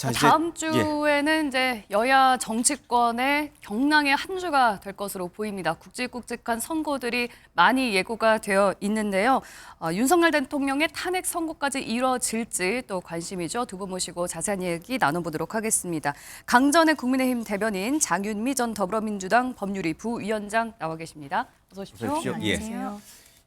자, 이제, 다음 주에는 이제 여야 정치권의 경랑의 한 주가 될 것으로 보입니다. 굵직굵직한 선고들이 많이 예고가 되어 있는데요. 윤석열 대통령의 탄핵 선고까지 이뤄질지 또 관심이죠. 두 분 모시고 자세한 얘기 나눠보도록 하겠습니다. 강전의 국민의힘 대변인 장윤미 전 더불어민주당 법률위 부위원장 나와 계십니다. 어서 오십시오. 어서 오십시오. 예. 안녕하세요.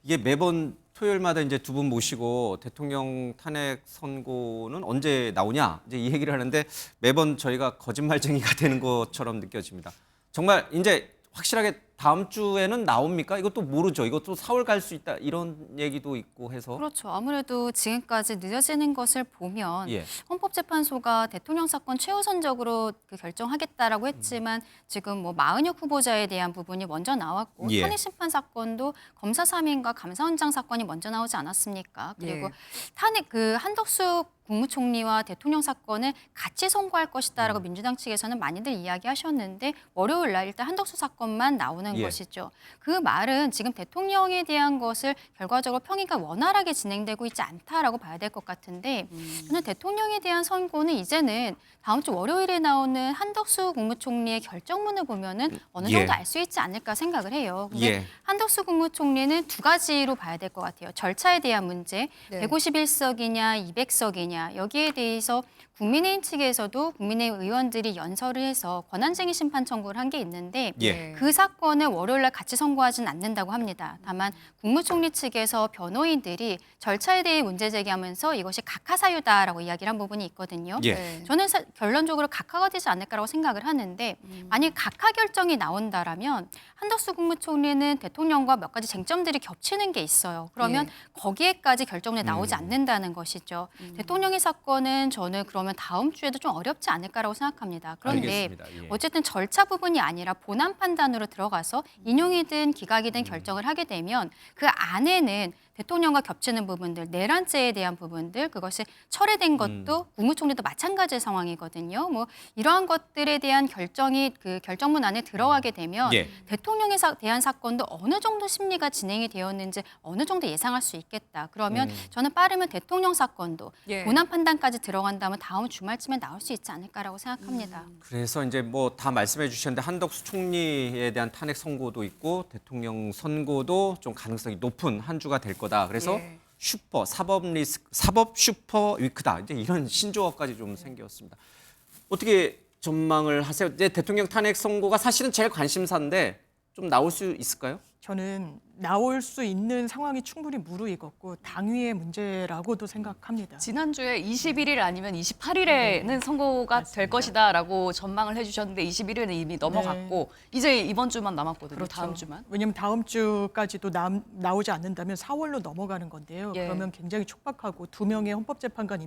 이게 매번 토요일마다 이제 두 분 모시고 대통령 탄핵 선고는 언제 나오냐 이제 이 얘기를 하는데 매번 저희가 거짓말쟁이가 되는 것처럼 느껴집니다. 정말 이제 확실하게 다음 주에는 나옵니까? 이것도 모르죠. 이것도 4월 갈 수 있다 이런 얘기도 있고 해서. 그렇죠. 아무래도 지금까지 늦어지는 것을 보면 예. 헌법재판소가 대통령 사건 최우선적으로 결정하겠다라고 했지만 지금 뭐 마은혁 후보자에 대한 부분이 먼저 나왔고 예. 탄핵 심판 사건도 검사 사면과 감사원장 사건이 먼저 나오지 않았습니까? 그리고 예. 탄핵 한덕수 국무총리와 대통령 사건을 같이 선고할 것이다라고 민주당 측에서는 많이들 이야기하셨는데 월요일 날 일단 한덕수 사건만 나오는 예. 것이죠. 그 말은 지금 대통령에 대한 것을 결과적으로 평의가 원활하게 진행되고 있지 않다라고 봐야 될 것 같은데 저는 대통령에 대한 선고는 이제는 다음 주 월요일에 나오는 한덕수 국무총리의 결정문을 보면은 어느 정도 예. 알 수 있지 않을까 생각을 해요. 근데 예. 한덕수 국무총리는 두 가지로 봐야 될 것 같아요. 절차에 대한 문제, 네. 151석이냐 200석이냐 여기에 대해서 국민의힘 측에서도 국민의힘 의원들이 연설을 해서 권한쟁의 심판 청구를 한 게 있는데 예. 그 사건을 월요일 날 같이 선고하지는 않는다고 합니다. 다만 국무총리 측에서 변호인들이 절차에 대해 문제 제기하면서 이것이 각하 사유다라고 이야기를 한 부분이 있거든요. 예. 네. 저는 결론적으로 각하가 되지 않을까라고 생각을 하는데 만약 각하 결정이 나온다라면 한덕수 국무총리는 대통령과 몇 가지 쟁점들이 겹치는 게 있어요. 그러면 예. 거기에까지 결정이 나오지 않는다는 것이죠. 대통령의 사건은 저는 그러면 다음 주에도 좀 어렵지 않을까라고 생각합니다. 그런데 알겠습니다. 예. 어쨌든 절차 부분이 아니라 본안 판단으로 들어가서 인용이든 기각이든 결정을 하게 되면 그 안에는 대통령과 겹치는 부분들, 내란죄에 대한 부분들, 그것이 철회된 것도 국무총리도 마찬가지의 상황이거든요. 뭐 이러한 것들에 대한 결정이 그 결정문 안에 들어가게 되면 예. 대통령에 대한 사건도 어느 정도 심리가 진행이 되었는지 어느 정도 예상할 수 있겠다. 그러면 저는 빠르면 대통령 사건도 예. 본안 판단까지 들어간다면 다음 주말쯤에 나올 수 있지 않을까라고 생각합니다. 그래서 이제 뭐 다 말씀해 주셨는데 한덕수 총리에 대한 탄핵 선고도 있고 대통령 선고도 좀 가능성이 높은 한 주가 될 거다. 그래서 예. 사법 슈퍼 위크다. 이제 이런 신조어까지 좀 생겼습니다. 어떻게 전망을 하세요? 이제 대통령 탄핵 선고가 사실은 제일 관심사인데 좀 나올 수 있을까요? 저는 나올 수 있는 상황이 충분히 무르익었고 당위의 문제라고도 생각합니다. 지난주에 21일 아니면 28일에는 선고가 될 것이다라고 전망을 해주셨는데 21일은 이미 넘어갔고 이제 이번 주만 남았거든요. 그렇죠. 다음 주만. 왜냐하면 다음 주까지도 나오지 않는다면 4월로 넘어가는 건데요. 예. 그러면 굉장히 촉박하고 두 명의 헌법재판관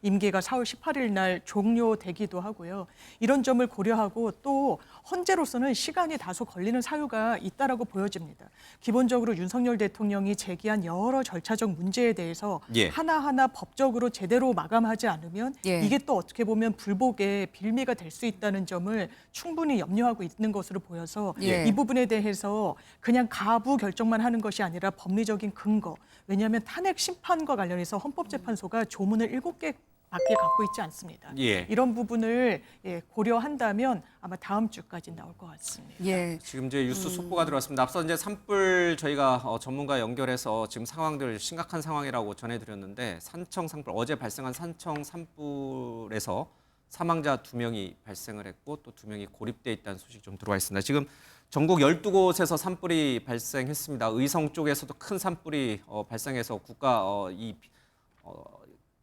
임기가 4월 18일 날 종료되기도 하고요. 이런 점을 고려하고 또 헌재로서는 시간이 다소 걸리는 사유가 있다라고 보여집니다. 기본적으로 윤석열 대통령이 제기한 여러 절차적 문제에 대해서 예. 하나하나 법적으로 제대로 마감하지 않으면 예. 이게 또 어떻게 보면 불복의 빌미가 될 수 있다는 점을 충분히 염려하고 있는 것으로 보여서 예. 이 부분에 대해서 그냥 가부 결정만 하는 것이 아니라 법리적인 근거. 왜냐하면 탄핵 심판과 관련해서 헌법재판소가 조문을 7개 밖에 갖고 있지 않습니다. 예. 이런 부분을 고려한다면 아마 다음 주까지 나올 것 같습니다. 예. 지금 이제 뉴스 속보가 들어왔습니다. 앞서 이제 산불 저희가 전문가 연결해서 지금 상황들 심각한 상황이라고 전해드렸는데 산청 산불 어제 발생한 산청 산불에서 사망자 2명이 발생을 했고 또 2명이 고립돼 있다는 소식 좀 들어와 있습니다. 지금 전국 12곳에서 산불이 발생했습니다. 의성 쪽에서도 큰 산불이 발생해서 국가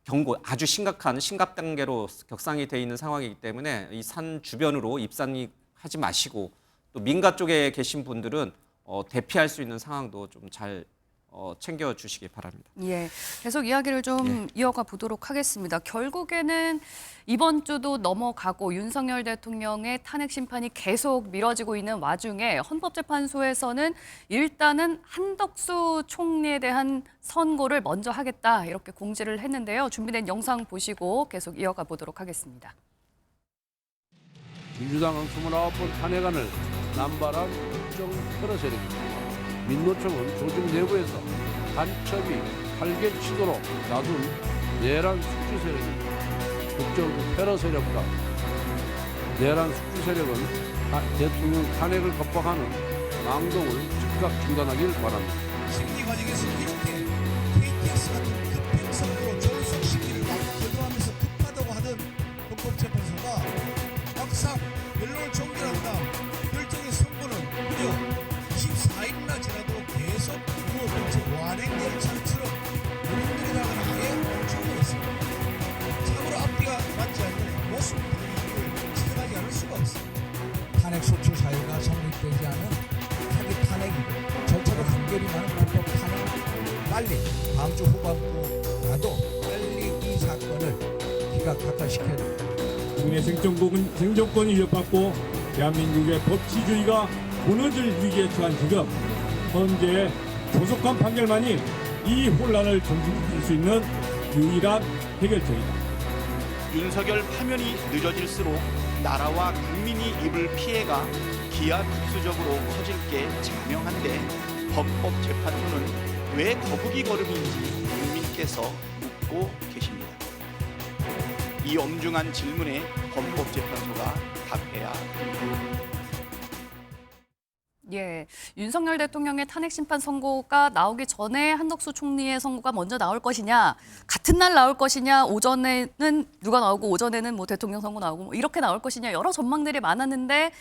경고 아주 심각 단계로 격상이 돼 있는 상황이기 때문에 이 산 주변으로 입산하지 마시고 또 민가 쪽에 계신 분들은 대피할 수 있는 상황도 좀 잘 챙겨 주시기 바랍니다. 예, 계속 이야기를 좀 이어가 보도록 하겠습니다. 결국에는 이번 주도 넘어가고 윤석열 대통령의 탄핵 심판이 계속 미뤄지고 있는 와중에 헌법재판소에서는 일단은 한덕수 총리에 대한 선고를 먼저 하겠다 이렇게 공지를 했는데요. 준비된 영상 보시고 계속 이어가 보도록 하겠습니다. 민주당은 29번 탄핵안을 남발한 국정 테러 세력입니다. 민노총은 조직 내부에서 간첩이 활개치도록 놔둔 내란 수주 세력입니다. 특정 테러 세력과 내란 숙주 세력은 대통령 탄핵을 겁박하는 망동을 즉각 중단하길 바랍니다. 심리 과정에서 이렇게 KTX 같은 급행선으로 전속 심리를 거부하면서 급하다고 하던 헌법재판소가 막상 변론을 종결한 다음 결정의 선고는 무려 24일이나 지나도 계속 무엇인지 완행될 장치로 본인들이 다가 아예 멈추고 있습니다. 참으로 앞뒤가 맞지 않는 모순들을 지적하지 않을 수가 없습니다. 탄핵 소추 사유가 성립되지 않은 사기 탄핵이고 절차도 간결히 많은 불법 탄핵 빨리 다음 주 후반부 나도 빨리 이 사건을 기각하시켜야 됩니다. 국민의 생존권이 위협받고 대한민국의 법치주의가 무너질 위기에 처한 지금 헌재의 조속한 판결만이 이 혼란을 정지시킬 수 있는 유일한 해결책이다. 윤석열 파면이 늦어질수록 나라와 국민이 입을 피해가 기하급수적으로 커질 게 자명한데 헌법재판소는 왜 거북이 걸음인지 국민께서 묻고 계십니다. 이 엄중한 질문에 헌법재판소가 답해야 합니다. 예, 윤석열 대통령의 탄핵 심판 선고가 나오기 전에 한덕수 총리의 선고가 먼저 나올 것이냐, 같은 날 나올 것이냐, 오전에는 누가 나오고 오전에는 뭐 대통령 선고 나오고 뭐 이렇게 나올 것이냐 여러 전망들이 많았는데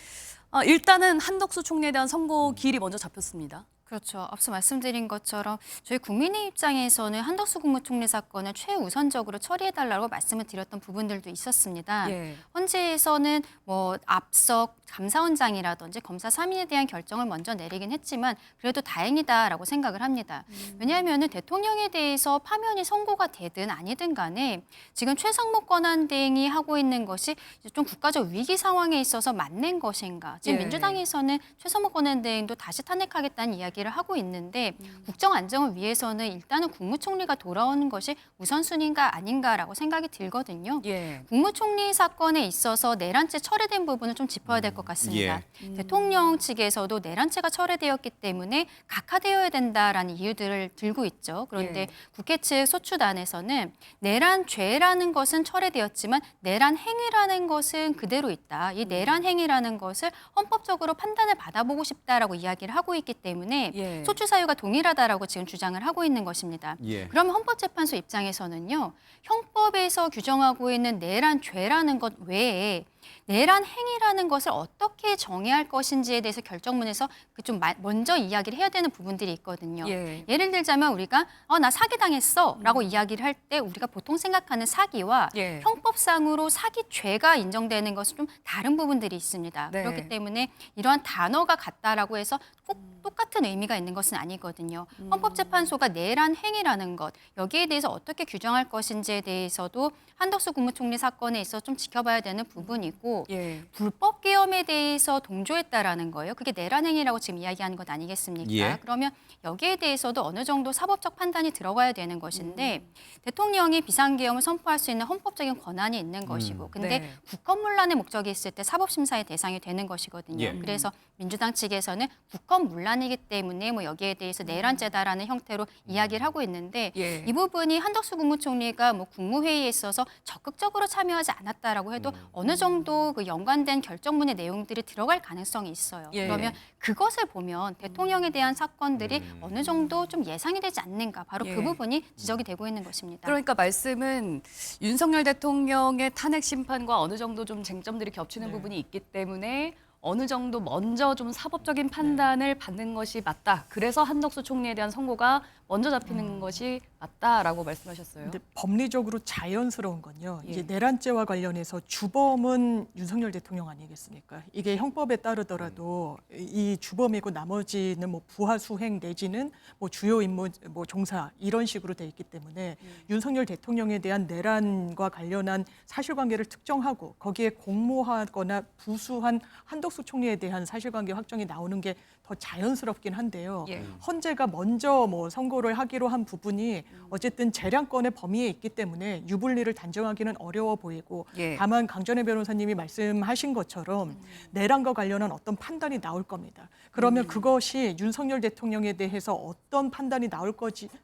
일단은 한덕수 총리에 대한 선고 기일이 먼저 잡혔습니다. 그렇죠. 앞서 말씀드린 것처럼 저희 국민의 입장에서는 한덕수 국무총리 사건을 최우선적으로 처리해달라고 말씀을 드렸던 부분들도 있었습니다. 예. 헌재에서는 뭐 앞서 감사원장이라든지 검사 3인에 대한 결정을 먼저 내리긴 했지만 그래도 다행이다라고 생각을 합니다. 왜냐하면 대통령에 대해서 파면이 선고가 되든 아니든 간에 지금 최상목 권한대행이 하고 있는 것이 좀 국가적 위기 상황에 있어서 맞는 것인가. 지금 예. 민주당에서는 최상목 권한대행도 다시 탄핵하겠다는 이야기를 하고 있는데 국정 안정을 위해서는 일단은 국무총리가 돌아오는 것이 우선순위인가 아닌가라고 생각이 들거든요. 예. 국무총리 사건에 있어서 내란죄 철회된 부분을 좀 짚어야 될 것 같습니다. 대통령 측에서도 내란죄가 철회되었기 때문에 각하되어야 된다라는 이유들을 들고 있죠. 그런데 예. 국회 측 소추단에서는 내란죄라는 것은 철회되었지만 내란 행위라는 것은 그대로 있다. 이 내란 행위라는 것을 헌법적으로 판단을 받아보고 싶다라고 이야기를 하고 있기 때문에 예. 소추 사유가 동일하다라고 지금 주장을 하고 있는 것입니다. 예. 그러면 헌법재판소 입장에서는요. 형법에서 규정하고 있는 내란죄라는 것 외에 내란 행위라는 것을 어떻게 정의할 것인지에 대해서 결정문에서 좀 먼저 이야기를 해야 되는 부분들이 있거든요. 예. 예를 들자면 우리가 나 사기당했어라고 이야기를 할 때 우리가 보통 생각하는 사기와 예. 형법상으로 사기죄가 인정되는 것은 좀 다른 부분들이 있습니다. 네. 그렇기 때문에 이러한 단어가 같다라고 해서 꼭 똑같은 의미가 있는 것은 아니거든요. 헌법재판소가 내란 행위라는 것, 여기에 대해서 어떻게 규정할 것인지에 대해서도 한덕수 국무총리 사건에 있어 좀 지켜봐야 되는 부분이고 예. 불법 계엄에 대해서 동조했다라는 거예요. 그게 내란 행위라고 지금 이야기하는 것 아니겠습니까? 예. 그러면 여기에 대해서도 어느 정도 사법적 판단이 들어가야 되는 것인데 대통령이 비상계엄을 선포할 수 있는 헌법적인 권한이 있는 것이고 근데 네. 국권문란의 목적이 있을 때 사법심사의 대상이 되는 것이거든요. 예. 그래서 민주당 측에서는 국권문란이기 때문에 뭐 여기에 대해서 내란죄다라는 형태로 이야기를 하고 있는데 예. 이 부분이 한덕수 국무총리가 뭐 국무회의에 있어서 적극적으로 참여하지 않았다라고 해도 어느 정도 그 연관된 결정문의 내용들이 들어갈 가능성이 있어요. 예. 그러면 그것을 보면 대통령에 대한 사건들이 어느 정도 좀 예상이 되지 않는가 바로 예. 그 부분이 지적이 되고 있는 것입니다. 그러니까 말씀은 윤석열 대통령의 탄핵 심판과 어느 정도 좀 쟁점들이 겹치는 부분이 있기 때문에 어느 정도 먼저 좀 사법적인 판단을 받는 것이 맞다. 그래서 한덕수 총리에 대한 선고가 먼저 잡히는 것이 맞다라고 말씀하셨어요. 근데 법리적으로 자연스러운 건요. 예. 이제 내란죄와 관련해서 주범은 윤석열 대통령 아니겠습니까? 이게 형법에 따르더라도 이 주범이고 나머지는 뭐 부하 수행 내지는 뭐 주요 임무 뭐 종사 이런 식으로 돼 있기 때문에 윤석열 대통령에 대한 내란과 관련한 사실관계를 특정하고 거기에 공모하거나 부수한 한덕수 총리에 대한 사실관계 확정이 나오는 게 더 자연스럽긴 한데요. 예. 헌재가 먼저 뭐 선고를 하기로 한 부분이 어쨌든 재량권의 범위에 있기 때문에 유불리를 단정하기는 어려워 보이고 예. 다만 강전혜 변호사님이 말씀하신 것처럼 내란과 관련한 어떤 판단이 나올 겁니다. 그러면 그것이 윤석열 대통령에 대해서 어떤 판단이 나올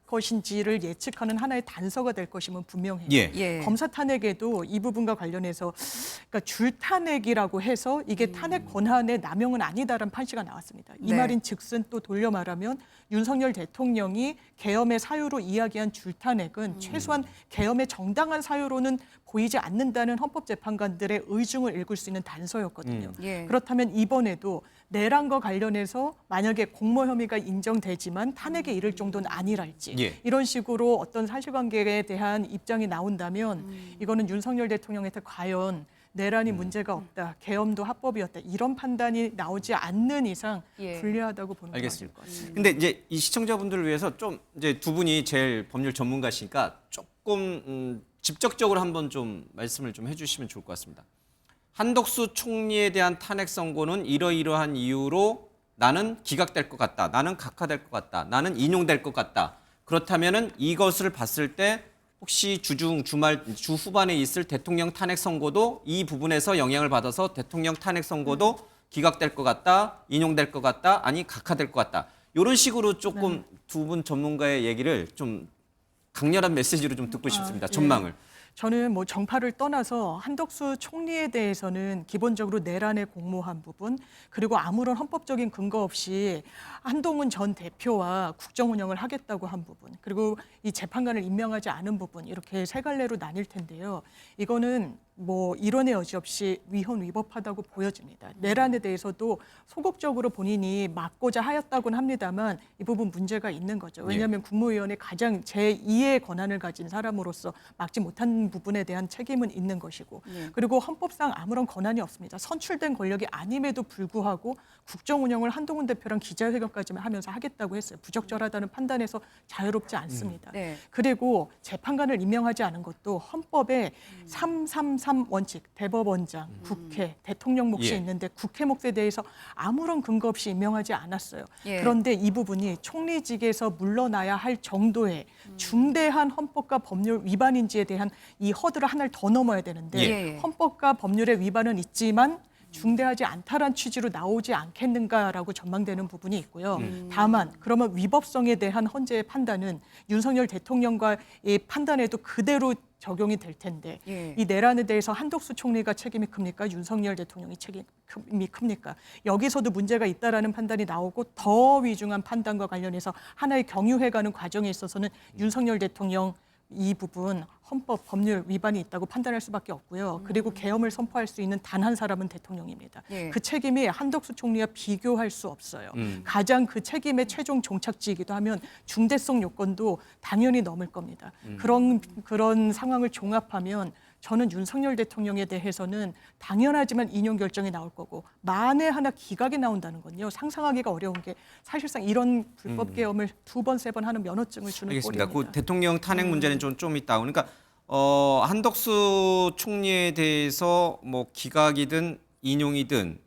것인지를 예측하는 하나의 단서가 될 것임은 분명해요. 예. 예. 검사 탄핵에도 이 부분과 관련해서 그러니까 줄 탄핵이라고 해서 이게 탄핵 권한의 남용은 아니다라는 판시가 나왔습니다. 이 네. 말인 즉슨 또 돌려 말하면 윤석열 대통령이 계엄의 사유로 이야기한 줄 탄핵은 최소한 계엄의 정당한 사유로는 보이지 않는다는 헌법재판관들의 의중을 읽을 수 있는 단서였거든요. 예. 그렇다면 이번에도 내란과 관련해서 만약에 공모 혐의가 인정되지만 탄핵에 이를 정도는 아니랄지 예. 이런 식으로 어떤 사실관계에 대한 입장이 나온다면 이거는 윤석열 대통령한테 과연 내란이 문제가 없다, 계엄도 합법이었다 이런 판단이 나오지 않는 이상 예. 불리하다고 보는 게 맞을 알겠습니다. 것 같습니다. 근데 이제 이 시청자분들을 위해서 좀 이제 두 분이 제일 법률 전문가시니까 조금 직접적으로 한번 좀 말씀을 좀 해주시면 좋을 것 같습니다. 한덕수 총리에 대한 탄핵 선고는 이러이러한 이유로 나는 기각될 것 같다, 나는 각하될 것 같다, 나는 인용될 것 같다. 그렇다면은 이것을 봤을 때 혹시 주 후반에 있을 대통령 탄핵 선고도 이 부분에서 영향을 받아서 대통령 탄핵 선고도 기각될 것 같다, 인용될 것 같다, 아니 각하될 것 같다. 이런 식으로 조금 두 분 전문가의 얘기를 좀 강렬한 메시지로 좀 듣고 싶습니다. 예. 전망을. 저는 뭐 정파를 떠나서 한덕수 총리에 대해서는 기본적으로 내란에 공모한 부분 그리고 아무런 헌법적인 근거 없이 한동훈 전 대표와 국정 운영을 하겠다고 한 부분 그리고 이 재판관을 임명하지 않은 부분 이렇게 세 갈래로 나뉠 텐데요. 이거는 뭐 이론의 여지 없이 위헌 위법하다고 보여집니다. 내란에 대해서도 소극적으로 본인이 막고자 하였다고는 합니다만 이 부분 문제가 있는 거죠. 왜냐하면 국무위원회 가장 제2의 권한을 가진 사람으로서 막지 못한 부분에 대한 책임은 있는 것이고 그리고 헌법상 아무런 권한이 없습니다. 선출된 권력이 아님에도 불구하고 국정 운영을 한동훈 대표랑 기자회견까지만 하면서 하겠다고 했어요. 부적절하다는 판단에서 자유롭지 않습니다. 네. 그리고 재판관을 임명하지 않은 것도 헌법에 333 원칙, 대법원장, 국회, 대통령 몫이 예. 있는데 국회 몫에 대해서 아무런 근거 없이 임명하지 않았어요. 예. 그런데 이 부분이 총리직에서 물러나야 할 정도의 중대한 헌법과 법률 위반인지에 대한 이 허들을 하나를 더 넘어야 되는데 예. 헌법과 법률의 위반은 있지만 중대하지 않다란 취지로 나오지 않겠는가라고 전망되는 부분이 있고요. 다만 그러면 위법성에 대한 헌재의 판단은 윤석열 대통령과의 판단에도 그대로 적용이 될 텐데 예. 이 내란에 대해서 한덕수 총리가 책임이 큽니까? 윤석열 대통령이 책임이 큽니까? 여기서도 문제가 있다라는 판단이 나오고 더 위중한 판단과 관련해서 하나의 경유해가는 과정에 있어서는 윤석열 대통령 이 부분 헌법 법률 위반이 있다고 판단할 수밖에 없고요. 그리고 계엄을 선포할 수 있는 단 한 사람은 대통령입니다. 예. 그 책임이 한덕수 총리와 비교할 수 없어요. 가장 그 책임의 최종 종착지이기도 하면 중대성 요건도 당연히 넘을 겁니다. 그런 상황을 종합하면 저는 윤석열 대통령에 대해서는 당연하지만 인용 결정이 나올 거고 만에 하나 기각이 나온다는 건요. 상상하기가 어려운 게 사실상 이런 불법 계엄을 두 번, 세 번 하는 면허증을 주는 알겠습니다. 꼴입니다. 그 대통령 탄핵 문제는 좀 있다. 그러니까 한덕수 총리에 대해서 뭐 기각이든 인용이든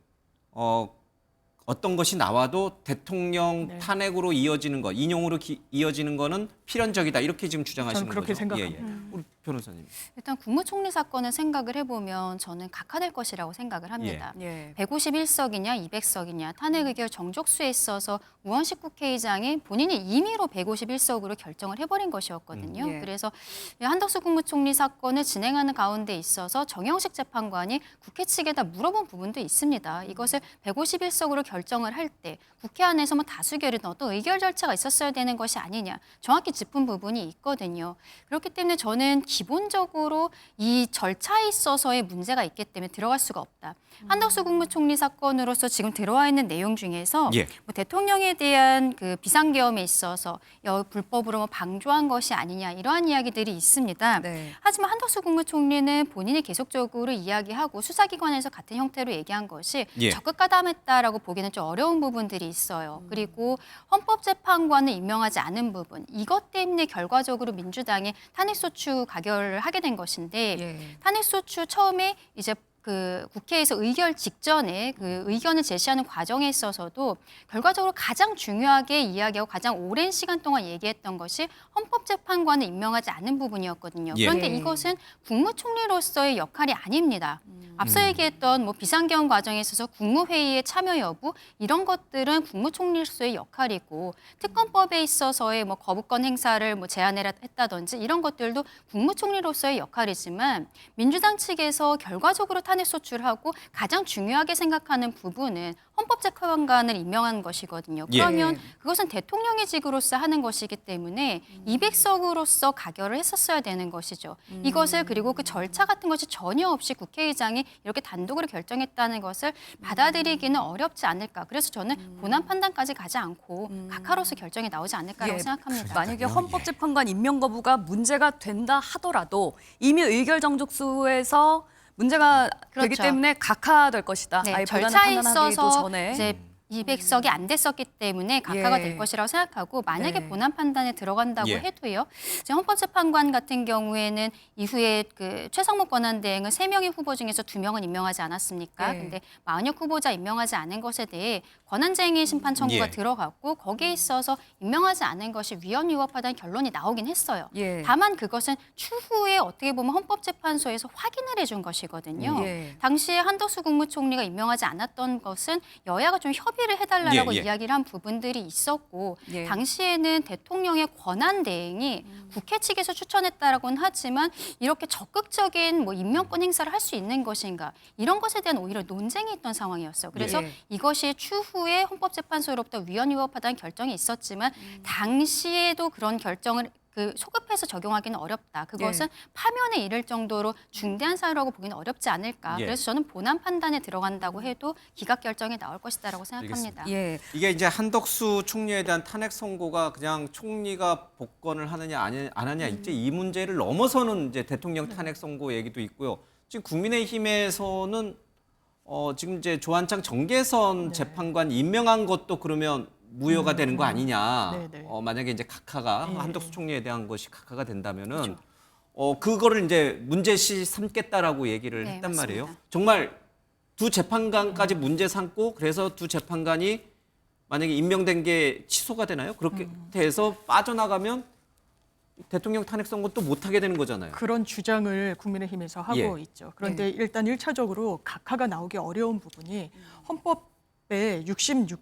어떤 것이 나와도 대통령 네. 탄핵으로 이어지는 것, 인용으로 이어지는 거는 필연적이다. 이렇게 지금 주장하시는 저는 그렇게 거죠. 생각합니다. 우리 변호사님. 일단 국무총리 사건을 생각을 해보면 저는 각하될 것이라고 생각을 합니다. 예. 151석이냐 200석이냐 탄핵 의결 정족수에 있어서 우원식 국회의장이 본인이 임의로 151석으로 결정을 해버린 것이었거든요. 예. 그래서 한덕수 국무총리 사건을 진행하는 가운데 있어서 정영식 재판관이 국회 측에다 물어본 부분도 있습니다. 이것을 151석으로 결정을 할 때 국회 안에서 뭐 다수결이든 어떤 의결 절차가 있었어야 되는 것이 아니냐 정확히 짚은 부분이 있거든요. 그렇기 때문에 저는 기본적으로 이 절차에 있어서의 문제가 있기 때문에 들어갈 수가 없다. 한덕수 국무총리 사건으로서 지금 들어와 있는 내용 중에서 예. 뭐 대통령에 대한 그 비상계엄에 있어서 불법으로 뭐 방조한 것이 아니냐 이러한 이야기들이 있습니다. 네. 하지만 한덕수 국무총리는 본인이 계속적으로 이야기하고 수사기관에서 같은 형태로 얘기한 것이 예. 적극 가담했다라고 보기는 좀 어려운 부분들이 있어요. 그리고 헌법재판관을 임명하지 않은 부분 이것 때문에 결과적으로 민주당이 탄핵소추 가결을 하게 된 것인데 예. 탄핵소추 처음에 이제 그 국회에서 의결 직전에 그 의견을 제시하는 과정에 있어서도 결과적으로 가장 중요하게 이야기하고 가장 오랜 시간 동안 얘기했던 것이 헌법재판관을 임명하지 않은 부분이었거든요. 예. 그런데 이것은 국무총리로서의 역할이 아닙니다. 앞서 얘기했던 뭐 비상경 과정에 있어서 국무회의의 참여 여부 이런 것들은 국무총리로서의 역할이고 특검법에 있어서의 뭐 거부권 행사를 뭐 제한했다든지 이런 것들도 국무총리로서의 역할이지만 민주당 측에서 결과적으로 탄핵 소추하고 가장 중요하게 생각하는 부분은 헌법재판관을 임명한 것이거든요. 예. 그러면 그것은 대통령의 직으로서 하는 것이기 때문에 200석으로서 가결을 했었어야 되는 것이죠. 이것을 그리고 그 절차 같은 것이 전혀 없이 국회의장이 이렇게 단독으로 결정했다는 것을 받아들이기는 어렵지 않을까. 그래서 저는 본안 판단까지 가지 않고 각하로서 결정이 나오지 않을까라고 예, 생각합니다. 만약에 헌법재판관 임명 거부가 문제가 된다 하더라도 이미 의결 정족수에서 문제가 되기 그렇죠. 때문에 각하될 것이다. 네, 아예 본안을 절차에 판단하기도 있어서 전에. 이제 200석이 안 됐었기 때문에 각하가 예. 될 것이라고 생각하고 만약에 네. 본안 판단에 들어간다고 예. 해도요. 이제 헌법재판관 같은 경우에는 이후에 그 최상목 권한대행은 3명의 후보 중에서 2명은 임명하지 않았습니까? 예. 근데 마흔역 후보자 임명하지 않은 것에 대해 권한쟁의 심판 청구가 예. 들어갔고 거기에 있어서 임명하지 않은 것이 위헌 위법하다는 결론이 나오긴 했어요. 예. 다만 그것은 추후에 어떻게 보면 헌법재판소에서 확인을 해준 것이거든요. 예. 당시에 한덕수 국무총리가 임명하지 않았던 것은 여야가 좀 협의를 해달라고 예, 예. 이야기를 한 부분들이 있었고 예. 당시에는 대통령의 권한 대행이 국회 측에서 추천했다라고는 하지만 이렇게 적극적인 뭐 임명권 행사를 할 수 있는 것인가 이런 것에 대한 오히려 논쟁이 있던 상황이었어요. 그래서 예. 이것이 추후에 헌법재판소로부터 위헌 위법하다는 결정이 있었지만 당시에도 그런 결정을 그 소급해서 적용하기는 어렵다. 그것은 파면에 이를 정도로 중대한 사유라고 보기는 어렵지 않을까. 예. 그래서 저는 본안 판단에 들어간다고 해도 기각 결정이 나올 것이다라고 생각합니다. 예. 이게 이제 한덕수 총리에 대한 탄핵 선고가 그냥 총리가 복권을 하느냐 안 하느냐 이제 이 문제를 넘어서는 이제 대통령 탄핵 선고 얘기도 있고요. 지금 국민의힘에서는 지금 이제 조한창 정계선 재판관 임명한 것도 그러면 무효가 되는 거 아니냐. 네, 네. 만약에 이제 각하가 네. 한덕수 총리에 대한 것이 각하가 된다면은 그거를 이제 문제시 삼겠다라고 얘기를 네, 했단 맞습니다. 말이에요. 정말 두 재판관까지 문제 삼고 그래서 두 재판관이 만약에 임명된 게 취소가 되나요? 그렇게 해서 빠져나가면 대통령 탄핵 선고 또 못하게 되는 거잖아요. 그런 주장을 국민의힘에서 하고 예. 있죠. 그런데 일단 1차적으로 각하가 나오기 어려운 부분이 헌법의 65조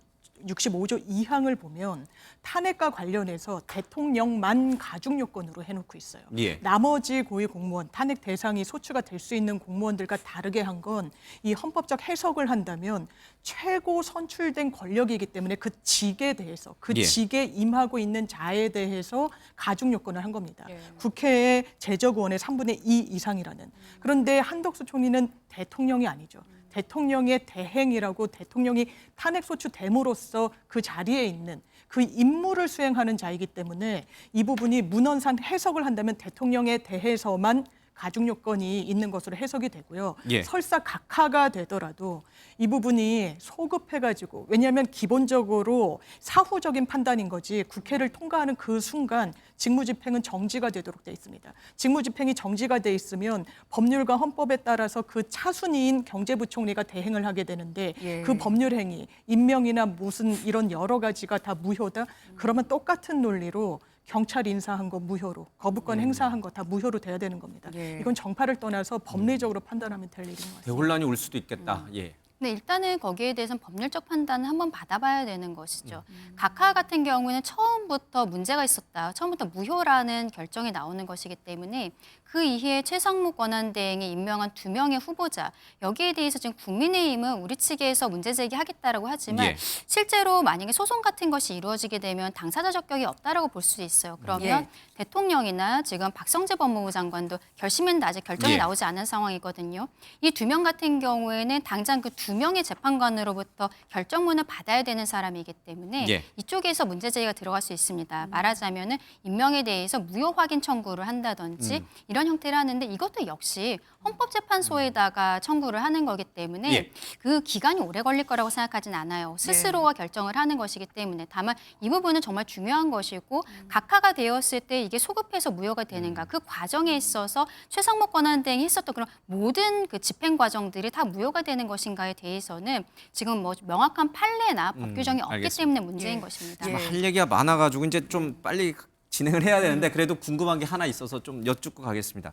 2항을 보면 탄핵과 관련해서 대통령만 가중 요건으로 해놓고 있어요. 예. 나머지 고위 공무원, 탄핵 대상이 소추가 될 수 있는 공무원들과 다르게 한 건 이 헌법적 해석을 한다면 최고 선출된 권력이기 때문에 그 직에 대해서 그 예. 직에 임하고 있는 자에 대해서 가중 요건을 한 겁니다. 국회의 제적의원의 3분의 2 이상이라는. 그런데 한덕수 총리는 대통령이 아니죠. 대통령의 대행이라고 대통령이 탄핵소추됨으로써 그 자리에 있는 그 임무를 수행하는 자이기 때문에 이 부분이 문헌상 해석을 한다면 대통령에 대해서만 가중 요건이 있는 것으로 해석이 되고요. 예. 설사 각하가 되더라도 이 부분이 소급해가지고 왜냐하면 기본적으로 사후적인 판단인 거지 국회를 통과하는 그 순간 직무집행은 정지가 되도록 돼 있습니다. 직무집행이 정지가 돼 있으면 법률과 헌법에 따라서 그 차순위인 경제부총리가 대행을 하게 되는데 예. 그 법률 행위, 임명이나 무슨 이런 여러 가지가 다 무효다? 그러면 똑같은 논리로 경찰 인사한 거 무효로, 거부권 행사한 거 다 무효로 돼야 되는 겁니다. 예. 이건 정파를 떠나서 법리적으로 판단하면 될 일인 것 같습니다. 대혼란이 올 수도 있겠다. 예. 근데 일단은 거기에 대해서는 법률적 판단을 한번 받아봐야 되는 것이죠. 각하 같은 경우는 처음부터 문제가 있었다. 처음부터 무효라는 결정이 나오는 것이기 때문에 그 이후에 최상목 권한대행이 임명한 2명의 후보자 여기에 대해서 지금 국민의힘은 우리 측에서 문제 제기하겠다라고 하지만 예. 실제로 만약에 소송 같은 것이 이루어지게 되면 당사자 적격이 없다라고 볼 수 있어요. 그러면 대통령이나 지금 박성재 법무부 장관도 결심했는데 아직 결정이 예. 나오지 않은 상황이거든요. 이 2명 같은 경우에는 당장 그 2명의 재판관으로부터 결정문을 받아야 되는 사람이기 때문에 예. 이쪽에서 문제 제기가 들어갈 수 있습니다. 말하자면은 임명에 대해서 무효 확인 청구를 한다든지 이런 이런 형태를 하는데 이것도 역시 헌법재판소에다가 청구를 하는 거기 때문에 예. 그 기간이 오래 걸릴 거라고 생각하진 않아요. 스스로가 결정을 하는 것이기 때문에 다만 이 부분은 정말 중요한 것이고 각하가 되었을 때 이게 소급해서 무효가 되는가 그 과정에 있어서 최상목 권한대행이 했었던 그런 모든 그 집행 과정들이 다 무효가 되는 것인가에 대해서는 지금 뭐 명확한 판례나 법 규정이 없기 알겠습니다. 때문에 문제인 예. 것입니다. 예. 할 얘기가 많아가지고 이제 좀 빨리 진행을 해야 되는데 그래도 궁금한 게 하나 있어서 좀 여쭙고 가겠습니다.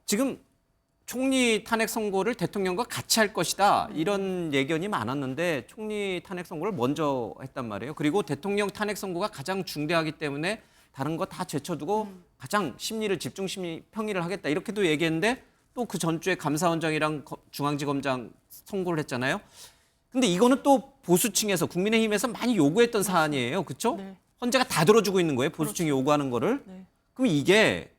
지금 총리 탄핵 선고를 대통령과 같이 할 것이다 이런 예견이 많았는데 총리 탄핵 선고를 먼저 했단 말이에요. 그리고 대통령 탄핵 선고가 가장 중대하기 때문에 다른 거 다 제쳐두고 가장 심리를 집중 심리 평의를 하겠다 이렇게도 얘기했는데 또 그 전주에 감사원장이랑 중앙지검장 선고를 했잖아요. 근데 이거는 또 보수층에서 국민의힘에서 많이 요구했던 사안이에요. 그렇죠? 네. 헌재가 다 들어주고 있는 거예요. 보수층이 요구하는 거를. 네. 그럼 이게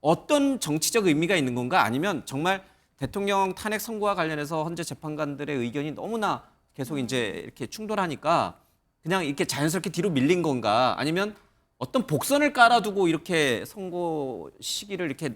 어떤 정치적 의미가 있는 건가? 아니면 정말 대통령 탄핵 선고와 관련해서 헌재 재판관들의 의견이 너무나 계속 이제 이렇게 충돌하니까 그냥 이렇게 자연스럽게 뒤로 밀린 건가? 아니면 어떤 복선을 깔아두고 이렇게 선고 시기를 이렇게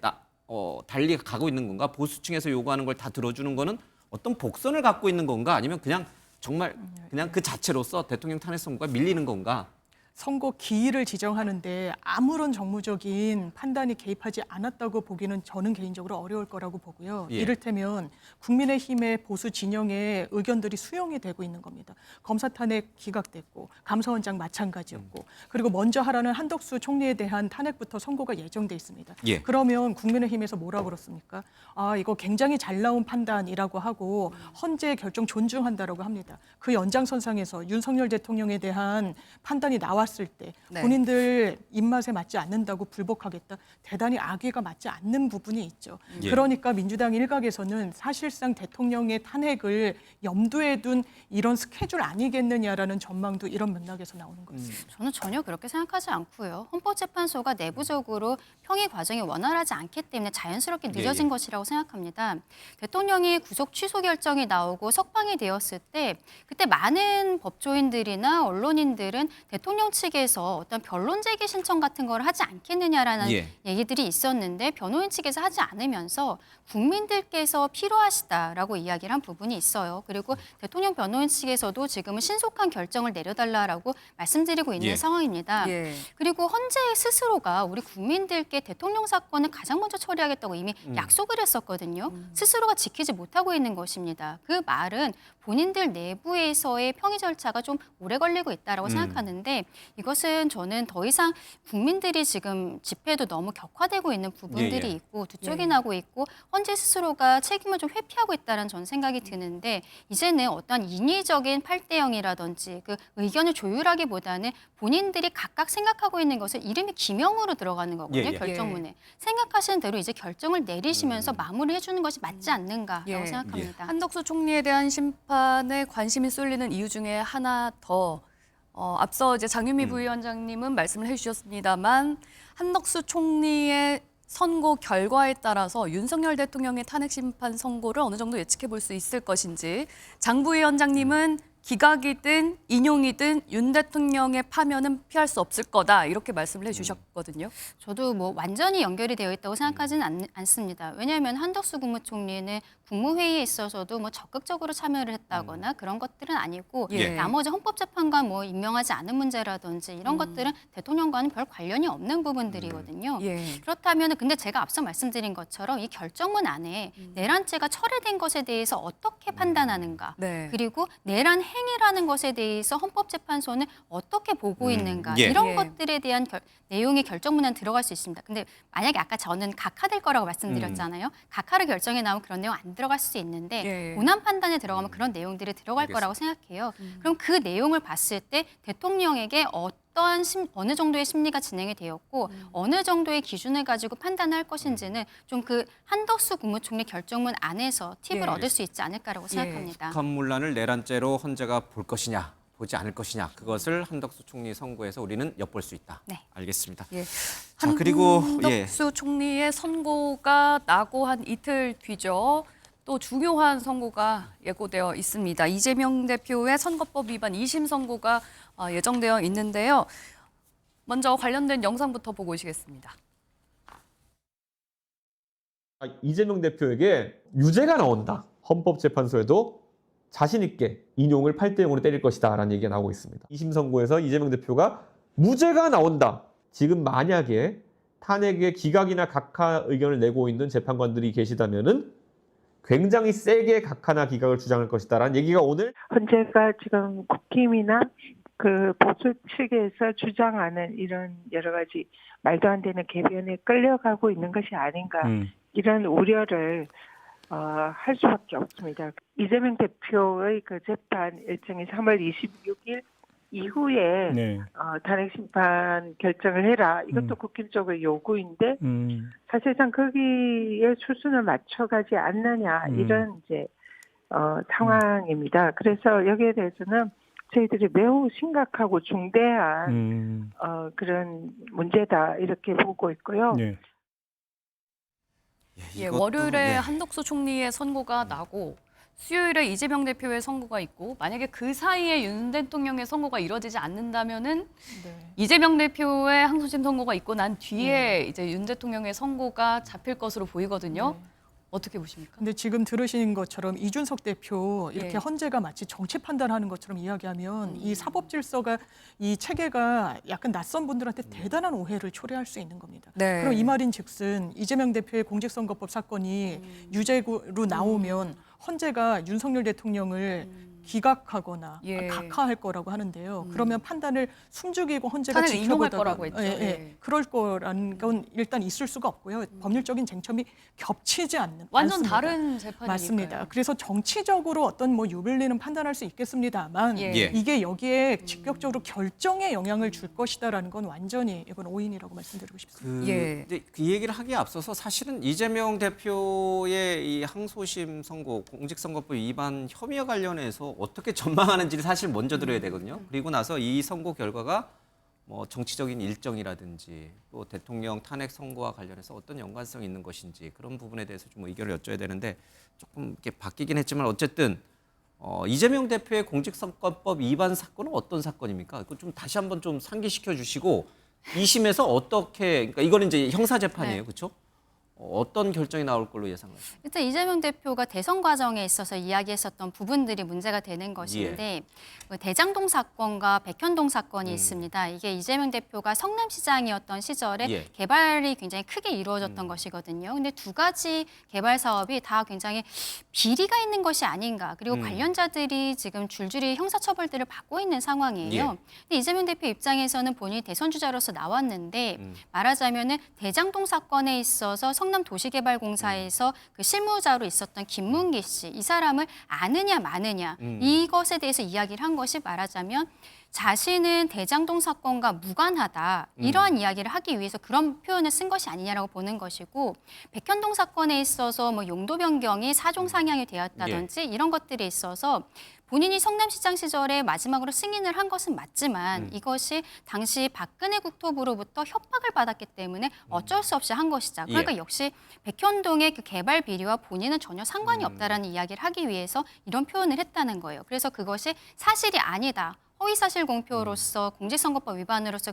달리 가고 있는 건가? 보수층에서 요구하는 걸 다 들어주는 거는 어떤 복선을 갖고 있는 건가? 아니면 그냥 정말 그냥 그 자체로서 대통령 탄핵 선고가 밀리는 건가? 선고 기일을 지정하는데 아무런 정무적인 판단이 개입하지 않았다고 보기는 저는 개인적으로 어려울 거라고 보고요. 예. 이를테면 국민의힘의 보수 진영의 의견들이 수용이 되고 있는 겁니다. 검사 탄핵 기각됐고 감사원장 마찬가지였고 그리고 먼저 하라는 한덕수 총리에 대한 탄핵부터 선고가 예정돼 있습니다. 예. 그러면 국민의힘에서 뭐라 그렇습니까? 아, 이거 굉장히 잘 나온 판단이라고 하고 헌재의 결정 존중한다라고 합니다. 그 연장선상에서 윤석열 대통령에 대한 판단이 나왔을 때 네. 본인들 입맛에 맞지 않는다고 불복하겠다. 대단히 악의가 맞지 않는 부분이 있죠. 예. 그러니까 민주당 일각에서는 사실상 대통령의 탄핵을 염두에 둔 이런 스케줄 아니겠느냐라는 전망도 이런 맥락에서 나오는 것입니다. 저는 전혀 그렇게 생각하지 않고요. 헌법재판소가 내부적으로 평의 과정이 원활하지 않기 때문에 자연스럽게 늦어진 예. 것이라고 생각합니다. 대통령이 구속 취소 결정이 나오고 석방이 되었을 때 그때 많은 법조인들이나 언론인들은 대통령 측에서 어떤 변론 제기 신청 같은 걸 하지 않겠느냐라는 예. 얘기들이 있었는데 변호인 측에서 하지 않으면서 국민들께서 필요하시다라고 이야기를 한 부분이 있어요. 그리고 대통령 변호인 측에서도 지금은 신속한 결정을 내려달라고 말씀드리고 있는 예. 상황입니다. 예. 그리고 헌재 스스로가 우리 국민들께 대통령 사건을 가장 먼저 처리하겠다고 이미 약속을 했었거든요. 스스로가 지키지 못하고 있는 것입니다. 그 말은 본인들 내부에서의 평의 절차가 좀 오래 걸리고 있다라고 생각하는데 이것은 저는 더 이상 국민들이 지금 집회도 너무 격화되고 있는 부분들이 예, 예. 있고 두쪽이 나고 있고 헌재 스스로가 책임을 좀 회피하고 있다는 전 생각이 드는데 이제는 어떤 인위적인 8대0이라든지 그 의견을 조율하기보다는 본인들이 각각 생각하고 있는 것을 이름이 기명으로 들어가는 거거든요. 예, 예. 결정문에. 생각하시는 대로 이제 결정을 내리시면서 마무리해 주는 것이 맞지 않는가라고 예. 생각합니다. 한덕수 총리에 대한 심판에 관심이 쏠리는 이유 중에 하나 더 앞서 이제 장유미 부위원장님은 말씀을 해주셨습니다만 한덕수 총리의 선고 결과에 따라서 윤석열 대통령의 탄핵 심판 선고를 어느 정도 예측해 볼 수 있을 것인지 장 부위원장님은 기각이든 인용이든 윤 대통령의 파면은 피할 수 없을 거다 이렇게 말씀을 해주셨거든요. 저도 뭐 완전히 연결이 되어 있다고 생각하지는 않습니다. 왜냐하면 한덕수 국무총리는 국무회의에 있어서도 뭐 적극적으로 참여를 했다거나 그런 것들은 아니고 예. 나머지 헌법재판관 뭐 임명하지 않은 문제라든지 이런 것들은 대통령과는 별 관련이 없는 부분들이거든요. 예. 그렇다면 근데 제가 앞서 말씀드린 것처럼 이 결정문 안에 내란죄가 철회된 것에 대해서 어떻게 판단하는가 네. 그리고 내란 행위라는 것에 대해서 헌법재판소는 어떻게 보고 있는가 예. 이런 예. 것들에 대한 내용이 결정문에 들어갈 수 있습니다. 근데 만약에 아까 저는 각하될 거라고 말씀드렸잖아요. 각하를 결정에 나오면 그런 내용 안 들어갈 수 있는데 예. 본안 판단에 들어가면 그런 내용들이 들어갈 거라고 생각해요. 그럼 그 내용을 봤을 때 대통령에게 어떠한 어느 정도의 심리가 진행이 되었고 어느 정도의 기준을 가지고 판단할 것인지는 좀 그 한덕수 국무총리 결정문 안에서 팁을 예. 얻을 수 있지 않을까라고 생각합니다. 북한 문란을 내란죄로 헌재가 볼 것이냐 보지 않을 것이냐 그것을 한덕수 총리 선고에서 우리는 엿볼 수 있다. 네. 알겠습니다. 예. 자, 그리고 한덕수 총리의 선고가 나고 한 이틀 뒤죠. 또 중요한 선고가 예고되어 있습니다. 이재명 대표의 선거법 위반 2심 선고가 예정되어 있는데요. 먼저 관련된 영상부터 보고 오시겠습니다. 이재명 대표에게 유죄가 나온다. 헌법재판소에도 자신 있게 인용을 8대0으로 때릴 것이다 라는 얘기가 나오고 있습니다. 2심 선고에서 이재명 대표가 무죄가 나온다. 지금 만약에 탄핵의 기각이나 각하 의견을 내고 있는 재판관들이 계시다면은 굉장히 세게 각하나 기각을 주장할 것이다 라는 얘기가 오늘 헌재가 지금 국힘이나 그 보수 측에서 주장하는 이런 여러 가지 말도 안 되는 개변에 끌려가고 있는 것이 아닌가 이런 우려를 할 수밖에 없습니다. 이재명 대표의 그 재판 일정이 3월 26일 이후에 네. 탄핵 심판 결정을 해라. 이것도 국힘 쪽의 요구인데 사실상 거기에 수순을 맞춰가지 않느냐 이런 이제 상황입니다. 그래서 여기에 대해서는 저희들이 매우 심각하고 중대한 그런 문제다 이렇게 보고 있고요. 네. 예, 이것도, 월요일에 예. 한덕수 총리의 선고가 나고 수요일에 이재명 대표의 선고가 있고 만약에 그 사이에 윤 대통령의 선고가 이뤄지지 않는다면은 네. 이재명 대표의 항소심 선고가 있고 난 뒤에 이제 윤 대통령의 선고가 잡힐 것으로 보이거든요. 어떻게 보십니까? 근데 지금 들으신 것처럼 이준석 대표 이렇게 예. 헌재가 마치 정치 판단하는 것처럼 이야기하면 이 사법 질서가 이 체계가 약간 낯선 분들한테 대단한 오해를 초래할 수 있는 겁니다. 네. 그럼 이 말인즉슨 이재명 대표의 공직선거법 사건이 유죄로 나오면 헌재가 윤석열 대통령을 기각하거나 예. 각하할 거라고 하는데요. 그러면 판단을 숨죽이고 헌재가 탄핵을 인용할 지켜보다가 거라고 했죠. 예, 예. 예. 그럴 거라는 건 일단 있을 수가 없고요. 법률적인 쟁점이 겹치지 않는 완전 않습니다. 다른 재판이니까요. 맞습니다. 그래서 정치적으로 어떤 뭐 유불리는 판단할 수 있겠습니다만 예. 예. 이게 여기에 직접적으로 결정에 영향을 줄 것이다라는 건 완전히 이건 오인이라고 말씀드리고 싶습니다. 예. 근데 그 얘기를 하기에 앞서서 사실은 이재명 대표의 이 항소심 선고, 공직선거법 위반 혐의와 관련해서 어떻게 전망하는지를 사실 먼저 들어야 되거든요. 그리고 나서 이 선고 결과가 뭐 정치적인 일정이라든지 또 대통령 탄핵 선고와 관련해서 어떤 연관성이 있는 것인지 그런 부분에 대해서 좀 의견을 여쭤야 되는데 조금 이렇게 바뀌긴 했지만 어쨌든 이재명 대표의 공직선거법 위반 사건은 어떤 사건입니까? 그거 좀 다시 한번 좀 상기시켜 주시고 2심에서 어떻게 그러니까 이거는 이제 형사 재판이에요, 네. 그렇죠? 어떤 결정이 나올 걸로 예상하세요? 일단 이재명 대표가 대선 과정에 있어서 이야기했었던 부분들이 문제가 되는 것인데 그 대장동 사건과 백현동 사건이 있습니다. 이게 이재명 대표가 성남시장이었던 시절에 예. 개발이 굉장히 크게 이루어졌던 것이거든요. 근데 두 가지 개발 사업이 다 굉장히 비리가 있는 것이 아닌가. 그리고 관련자들이 지금 줄줄이 형사처벌들을 받고 있는 상황이에요. 예. 근데 이재명 대표 입장에서는 본인이 대선 주자로서 나왔는데 말하자면은 대장동 사건에 있어서 성남도시개발공사에서 그 실무자로 있었던 김문기 씨, 이 사람을 아느냐 마느냐 이것에 대해서 이야기를 한 것이 말하자면 자신은 대장동 사건과 무관하다 이러한 이야기를 하기 위해서 그런 표현을 쓴 것이 아니냐라고 보는 것이고 백현동 사건에 있어서 뭐 용도 변경이 사종 상향이 되었다든지 이런 것들이 있어서 본인이 성남시장 시절에 마지막으로 승인을 한 것은 맞지만 이것이 당시 박근혜 국토부로부터 협박을 받았기 때문에 어쩔 수 없이 한 것이다. 그러니까 역시 백현동의 그 개발 비리와 본인은 전혀 상관이 없다라는 이야기를 하기 위해서 이런 표현을 했다는 거예요. 그래서 그것이 사실이 아니다. 허위사실 공표로서 공직선거법 위반으로서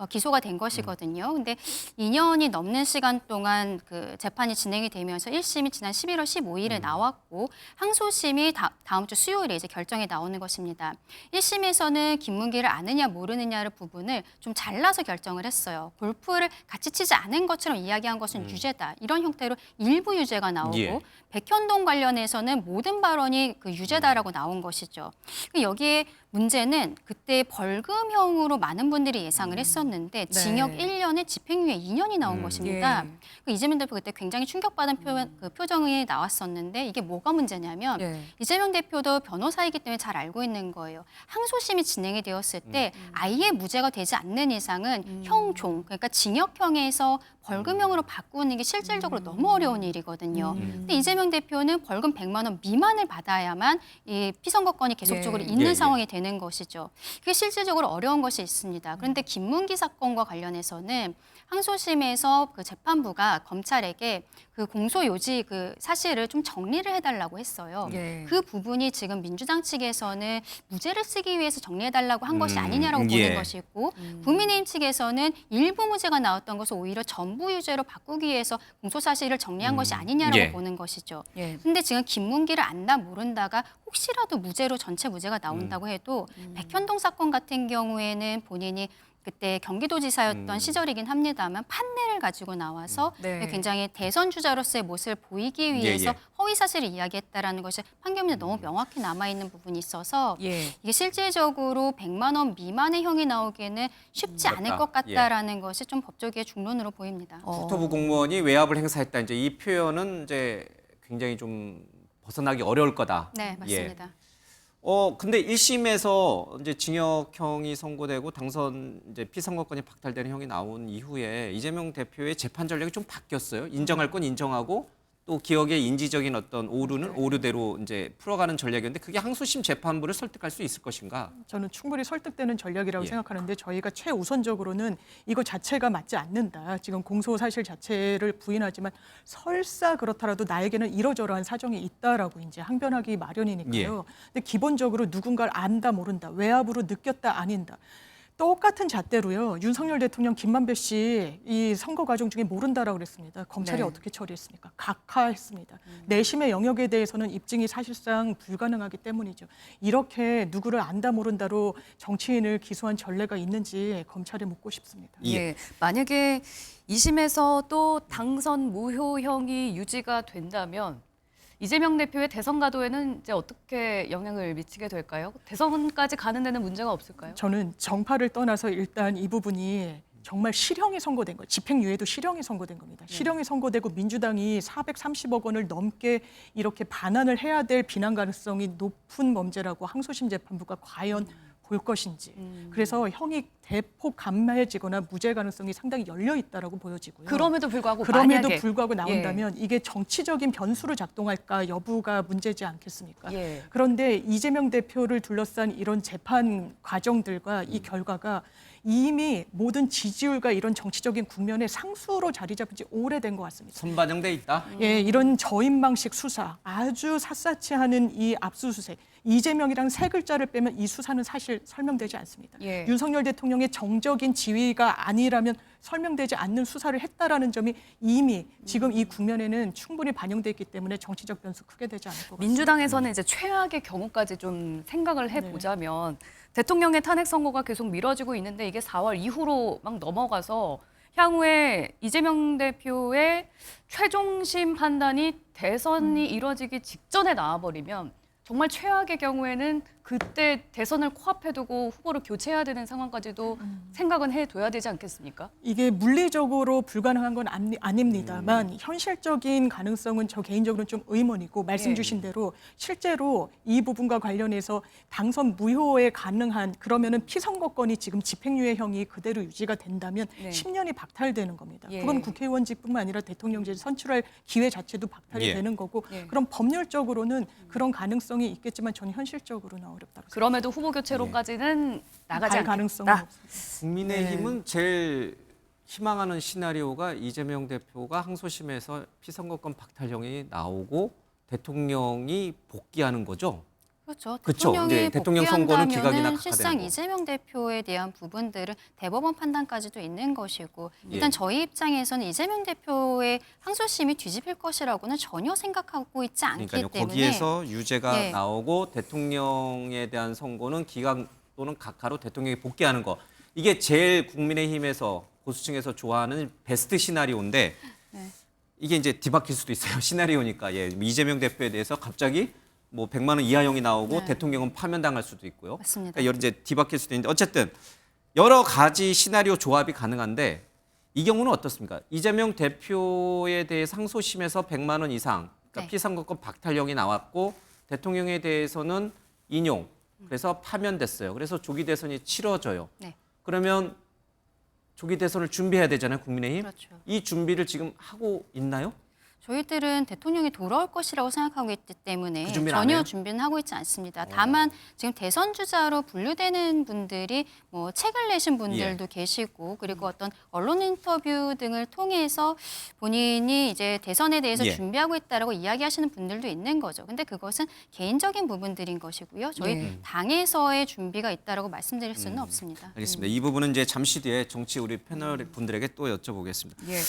기소가 된 것이거든요. 근데 2년이 넘는 시간 동안 그 재판이 진행이 되면서 1심이 지난 11월 15일에 나왔고 항소심이 다음 주 수요일에 이제 결정이 나오는 것입니다. 1심에서는 김문기를 아느냐 모르느냐를 부분을 좀 잘라서 결정을 했어요. 골프를 같이 치지 않은 것처럼 이야기한 것은 유죄다. 이런 형태로 일부 유죄가 나오고 예. 백현동 관련해서는 모든 발언이 그 유죄다라고 나온 것이죠. 여기에 문제는 그때 벌금형으로 많은 분들이 예상을 했었는데 징역 1년에 집행유예 2년이 나온 것입니다. 그 이재명 대표 그때 굉장히 충격받은 그 표정이 나왔었는데 이게 뭐가 문제냐면 이재명 대표도 변호사이기 때문에 잘 알고 있는 거예요. 항소심이 진행이 되었을 때 아예 무죄가 되지 않는 이상은 형종, 그러니까 징역형에서 벌금형으로 바꾸는 게 실질적으로 너무 어려운 일이거든요. 근데 이재명 대표는 벌금 100만 원 미만을 받아야만 이 피선거권이 계속적으로 있는 상황이 되는 것이죠. 그게 실질적으로 어려운 것이 있습니다. 그런데 김문기 사건과 관련해서는 항소심에서 그 재판부가 검찰에게 그 공소 요지 그 사실을 좀 정리를 해달라고 했어요. 예. 그 부분이 지금 민주당 측에서는 무죄를 쓰기 위해서 정리해달라고 한 것이 아니냐라고 보는 예. 것이고 국민의힘 측에서는 일부 무죄가 나왔던 것을 오히려 전부 유죄로 바꾸기 위해서 공소 사실을 정리한 것이 아니냐라고 예. 보는 것이죠. 예. 근데 지금 김문기를 안다 모른다가 혹시라도 무죄로 전체 무죄가 나온다고 해도 백현동 사건 같은 경우에는 본인이 그때 경기도지사였던 시절이긴 합니다만 판례를 가지고 나와서 네. 굉장히 대선 주자로서의 모습을 보이기 위해서 예. 허위 사실을 이야기했다라는 것이 판결문에 너무 명확히 남아 있는 부분이 있어서 예. 이게 실질적으로 100만 원 미만의 형이 나오기에는 쉽지 않을 것 예. 같다라는 것이 좀 법조계의 중론으로 보입니다. 국토부 공무원이 외압을 행사했다. 이제 이 표현은 이제 굉장히 좀 벗어나기 어려울 거다. 네, 맞습니다. 근데 1심에서 이제 징역형이 선고되고 당선 이제 피선거권이 박탈되는 형이 나온 이후에 이재명 대표의 재판 전략이 좀 바뀌었어요. 인정할 건 인정하고 또 기억의 인지적인 어떤 오류는 오류대로 이제 풀어가는 전략이었는데 그게 항소심 재판부를 설득할 수 있을 것인가? 저는 충분히 설득되는 전략이라고 예. 생각하는데 저희가 최우선적으로는 이거 자체가 맞지 않는다. 지금 공소 사실 자체를 부인하지만 설사 그렇더라도 나에게는 이러저러한 사정이 있다라고 이제 항변하기 마련이니까요. 근데 기본적으로 누군가를 안다 모른다, 외압으로 느꼈다 아닌다. 똑같은 잣대로요. 윤석열 대통령 김만배 씨 이 선거 과정 중에 모른다라고 그랬습니다. 검찰이 네. 어떻게 처리했습니까? 각하했습니다. 내심의 영역에 대해서는 입증이 사실상 불가능하기 때문이죠. 이렇게 누구를 안다 모른다로 정치인을 기소한 전례가 있는지 검찰에 묻고 싶습니다. 예. 만약에 2심에서 또 당선 무효형이 유지가 된다면 이재명 대표의 대선 가도에는 이제 어떻게 영향을 미치게 될까요? 대선까지 가는 데는 문제가 없을까요? 저는 정파를 떠나서 일단 이 부분이 정말 실형이 선고된 거, 집행유예도 실형이 선고된 겁니다. 실형이 선고되고 민주당이 430억 원을 넘게 이렇게 반환을 해야 될 비난 가능성이 높은 범죄라고 항소심 재판부가 과연 볼 것인지. 그래서 형이 대폭 감해지거나 무죄 가능성이 상당히 열려 있다라고 보여지고요. 그럼에도 불구하고 그럼에도 만약에 불구하고 나온다면 이게 정치적인 변수로 작동할까 여부가 문제지 않겠습니까? 예. 그런데 이재명 대표를 둘러싼 이런 재판 과정들과 이 결과가 이미 모든 지지율과 이런 정치적인 국면에 상수로 자리 잡은 지 오래된 것 같습니다. 선반영돼 있다. 예, 이런 저인망식 수사, 아주 샅샅이 하는 이 압수수색, 이재명이랑 세 글자를 빼면 이 수사는 사실 설명되지 않습니다. 예. 윤석열 대통령의 정적인 지위가 아니라면 설명되지 않는 수사를 했다라는 점이 이미 지금 이 국면에는 충분히 반영돼 있기 때문에 정치적 변수 크게 되지 않을 것 같습니다. 민주당에서는 이제 최악의 경우까지 좀 생각을 해보자면 대통령의 탄핵 선고가 계속 미뤄지고 있는데 이게 4월 이후로 막 넘어가서 향후에 이재명 대표의 최종심 판단이 대선이 이뤄지기 직전에 나와버리면 정말 최악의 경우에는 그때 대선을 코앞에 두고 후보를 교체해야 되는 상황까지도 생각은 해둬야 되지 않겠습니까? 이게 물리적으로 불가능한 건 아닙니다만 현실적인 가능성은 저 개인적으로는 좀 의문이고 말씀 예. 주신 대로 실제로 이 부분과 관련해서 당선 무효에 가능한 그러면은 피선거권이 지금 집행유예형이 그대로 유지가 된다면 네. 10년이 박탈되는 겁니다. 예. 그건 국회의원직뿐만 아니라 대통령직 선출할 기회 자체도 박탈이 예. 되는 거고 예. 그럼 법률적으로는 그런 가능성이 있겠지만 저는 현실적으로는 어렵다고 생각합니다. 그럼에도 후보 교체로까지는 나가지 갈 않겠다. 가능성은 없습니다. 국민의힘은 제일 희망하는 시나리오가 이재명 대표가 항소심에서 피선거권 박탈형이 나오고 대통령이 복귀하는 거죠. 그렇죠. 그쵸. 대통령이 이제 대통령 선거는 기각이나 복귀한다면은 각하되는 실상 거. 이재명 대표에 대한 부분들은 대법원 판단까지도 있는 것이고 일단 예. 저희 입장에서는 이재명 대표의 항소심이 뒤집힐 것이라고는 전혀 생각하고 있지 않기 그러니까요. 때문에 거기에서 유죄가 예. 나오고 대통령에 대한 선고는 기각 또는 각하로 대통령이 복귀하는 거. 이게 제일 국민의힘에서 고수층에서 좋아하는 베스트 시나리오인데 네. 이게 이제 뒤바뀔 수도 있어요. 시나리오니까. 예. 이재명 대표에 대해서 갑자기 뭐 100만 원 이하형이 나오고 네. 대통령은 파면당할 수도 있고요. 맞습니다. 그러니까 여러 이제 뒤바뀔 수도 있는데 어쨌든 여러 가지 시나리오 조합이 가능한데 이 경우는 어떻습니까? 이재명 대표에 대해 상소심에서 100만 원 이상 그러니까 네. 피선거권 박탈령이 나왔고 대통령에 대해서는 인용 그래서 파면됐어요. 그래서 조기 대선이 치러져요. 네. 그러면 조기 대선을 준비해야 되잖아요, 국민의힘. 그렇죠. 이 준비를 지금 하고 있나요? 저희들은 대통령이 돌아올 것이라고 생각하고 있기 때문에 그 준비는 안 전혀 해요? 준비는 하고 있지 않습니다. 다만 지금 대선 주자로 분류되는 분들이 뭐 책을 내신 분들도 계시고 그리고 어떤 언론 인터뷰 등을 통해서 본인이 이제 대선에 대해서 준비하고 있다라고 이야기하시는 분들도 있는 거죠. 근데 그것은 개인적인 부분들인 것이고요. 저희 당에서의 준비가 있다라고 말씀드릴 수는 없습니다. 알겠습니다. 이 부분은 이제 잠시 뒤에 정치 우리 패널 분들에게 또 여쭤보겠습니다. 예.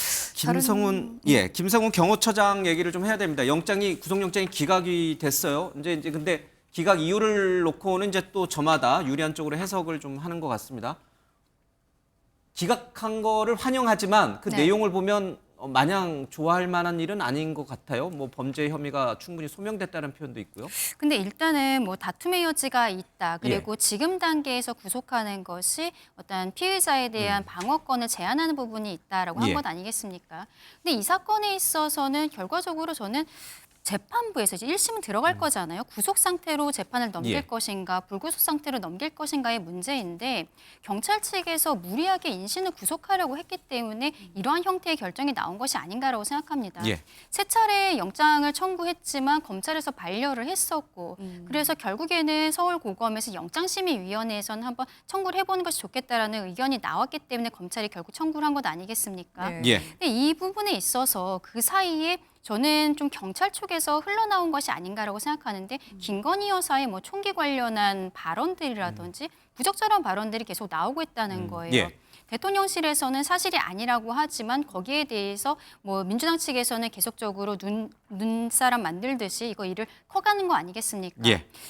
김성훈 경호처장 얘기를 좀 해야 됩니다. 구속영장이 기각이 됐어요. 이제 근데 기각 이유를 놓고는 이제 또 저마다 유리한 쪽으로 해석을 좀 하는 것 같습니다. 기각한 거를 환영하지만 그 내용을 보면 마냥 좋아할 만한 일은 아닌 것 같아요. 뭐 범죄 혐의가 충분히 소명됐다는 표현도 있고요. 근데 일단은 뭐 다툼의 여지가 있다. 그리고 지금 단계에서 구속하는 것이 어떤 피의자에 대한 방어권을 제한하는 부분이 있다라고 한 것 아니겠습니까? 근데 이 사건에 있어서는 결과적으로 저는 재판부에서 이제 1심은 들어갈 거잖아요. 구속 상태로 재판을 넘길 것인가, 불구속 상태로 넘길 것인가의 문제인데 경찰 측에서 무리하게 인신을 구속하려고 했기 때문에 이러한 형태의 결정이 나온 것이 아닌가라고 생각합니다. 세 차례 영장을 청구했지만 검찰에서 반려를 했었고 그래서 결국에는 서울고검에서 영장심의위원회에서는 한번 청구를 해보는 것이 좋겠다라는 의견이 나왔기 때문에 검찰이 결국 청구를 한 것 아니겠습니까? 근데 이 부분에 있어서 그 사이에 저는 좀 경찰 쪽에서 흘러나온 것이 아닌가라고 생각하는데 김건희 여사의 뭐 총기 관련한 발언들이라든지 부적절한 발언들이 계속 나오고 있다는 거예요. 대통령실에서는 사실이 아니라고 하지만 거기에 대해서 뭐 민주당 측에서는 계속적으로 눈사람 만들듯이 이거 일을 커가는 거 아니겠습니까?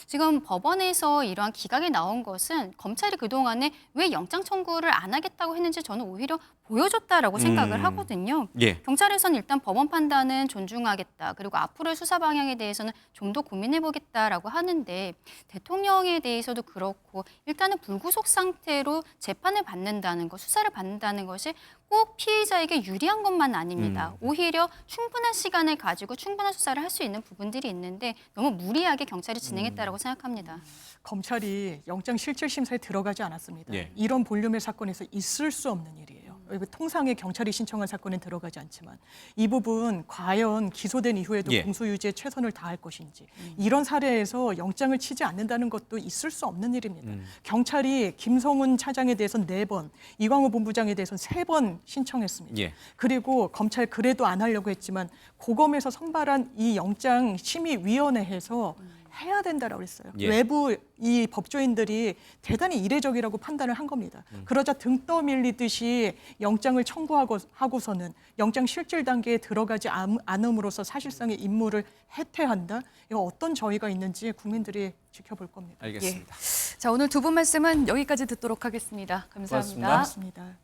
지금 법원에서 이러한 기각이 나온 것은 검찰이 그동안에 왜 영장 청구를 안 하겠다고 했는지 저는 오히려 보여줬다라고 생각을 하거든요. 경찰에서는 일단 법원 판단은 존중하겠다. 그리고 앞으로의 수사 방향에 대해서는 좀 더 고민해보겠다라고 하는데 대통령에 대해서도 그렇고 일단은 불구속 상태로 재판을 받는다는 것, 수사를 받는다는 것이 꼭 피의자에게 유리한 것만 아닙니다. 오히려 충분한 시간을 가지고 충분한 수사를 할 수 있는 부분들이 있는데 너무 무리하게 경찰이 진행했다라고 생각합니다. 검찰이 영장실질심사에 들어가지 않았습니다. 이런 볼륨의 사건에서 있을 수 없는 일이에요. 통상의 경찰이 신청한 사건은 들어가지 않지만 이 부분 과연 기소된 이후에도 공소유지에 최선을 다할 것인지 이런 사례에서 영장을 치지 않는다는 것도 있을 수 없는 일입니다. 경찰이 김성훈 차장에 대해서는 4번, 이광호 본부장에 대해서는 3번 신청했습니다. 그리고 검찰 그래도 안 하려고 했지만 고검에서 선발한 이 영장심의위원회에서 해야 된다라고 했어요. 외부 이 법조인들이 대단히 이례적이라고 판단을 한 겁니다. 그러자 등 떠밀리듯이 영장을 청구하고서는 영장 실질 단계에 들어가지 않음으로써 사실상의 임무를 해태한다. 이거 어떤 저희가 있는지 국민들이 지켜볼 겁니다. 알겠습니다. 자, 오늘 두 분 말씀은 여기까지 듣도록 하겠습니다. 감사합니다. 고맙습니다. 고맙습니다.